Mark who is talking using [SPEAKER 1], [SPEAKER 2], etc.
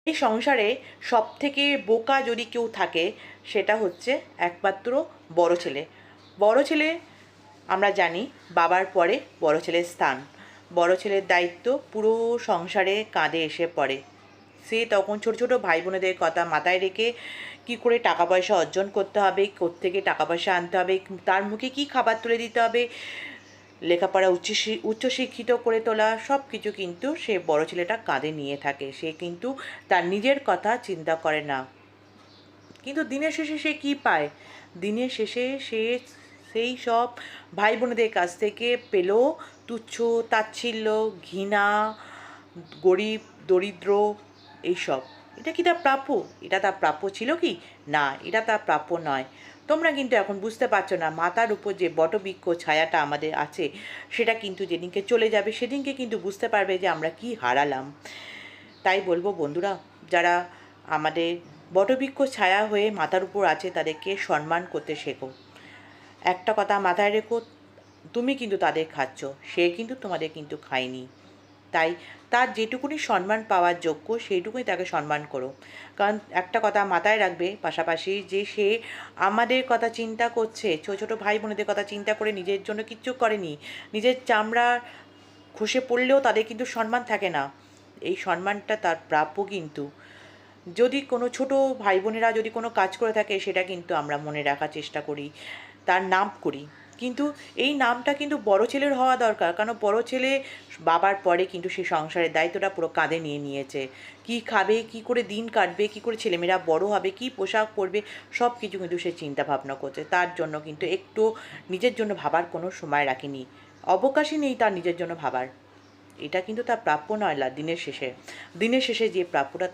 [SPEAKER 1] এই সংসারে সবথেকে বোকা যদি কেউ থাকে সেটা হচ্ছে একমাত্র বড় ছেলে। বড় ছেলে আমরা জানি বাবার পরে বড় ছেলের স্থান। বড় ছেলের দায়িত্ব পুরো সংসারে কাঁধে এসে পড়ে। সে তখন ছোট ছোট ভাই বোনেদের কথা মাথায় রেখে কী করে টাকা পয়সা অর্জন করতে হবে, কোত্থেকে টাকা পয়সা আনতে হবে, তার মুখে কী খাবার তুলে দিতে হবে, লেখাপড়া উচ্চশিক্ষিত করে তোলা, সব কিছু কিন্তু সে বড় ছেলেটা কাঁধে নিয়ে থাকে। সে কিন্তু তার নিজের কথা চিন্তা করে না। কিন্তু দিনের শেষে সে কী পায়? দিনের শেষে সে সেই সব ভাই বোনেদের কাছ থেকে পেল তুচ্ছ তাচ্ছিল্য, ঘৃণা, গরিব দরিদ্র এইসব। এটা কি তার প্রাপ্য? এটা তার প্রাপ্য ছিল কি? না, এটা তার প্রাপ্য নয়। তোমরা কিন্তু এখন বুঝতে পারছো না, মাথার উপর যে বটবৃক্ষ ছায়াটা আমাদের আছে সেটা কিন্তু যেদিনকে চলে যাবে সেদিনকে কিন্তু বুঝতে পারবে যে আমরা কি হারালাম। তাই বলবো বন্ধুরা, যারা আমাদের বটবৃক্ষ ছায়া হয়ে মাথার উপর আছে তাদেরকে সম্মান করতে শেখো। একটা কথা মাথায় রেখো, তুমি কিন্তু তাদের খাচ্ছ, সে কিন্তু তোমাদের কিন্তু খায়নি। তাই তার যেটুকুনি সম্মান পাওয়ার যোগ্য সেইটুকুই তাকে সম্মান করো। কারণ একটা কথা মাথায় রাখবে পাশাপাশি, যে সে আমাদের কথা চিন্তা করছে, ছোটো ছোটো ভাই বোনেদের কথা চিন্তা করে নিজের জন্য কিচ্ছু করেনি। নিজের চামড়া খসে পড়লেও তাদের কিন্তু সম্মান থাকে না। এই সম্মানটা তার প্রাপ্য। কিন্তু যদি কোনো ছোটো ভাই বোনেরা যদি কোনো কাজ করে থাকে সেটা কিন্তু আমরা মনে রাখার চেষ্টা করি, তার নাম করি। কিন্তু এই নামটা কিন্তু বড় ছেলের হওয়া দরকার, কারণ বড় ছেলে বাবার পরে কিন্তু সে সংসারের দায়িত্বটা পুরো কাঁধে নিয়ে নিয়েছে। কি খাবে, কি করে দিন কাটবে, কি করে ছেলেমেয়েরা বড় হবে, কি পোশাক পরবে, সব কিছু কিন্তু সে চিন্তা ভাবনা করছে। তার জন্য কিন্তু একটু নিজের জন্য ভাবার কোনো সময় রাখেনি, অবকাশই নেই তার নিজের জন্য ভাবার। এটা কিন্তু তার প্রাপ্য নয়। দিনের শেষে যে প্রাপ্যটা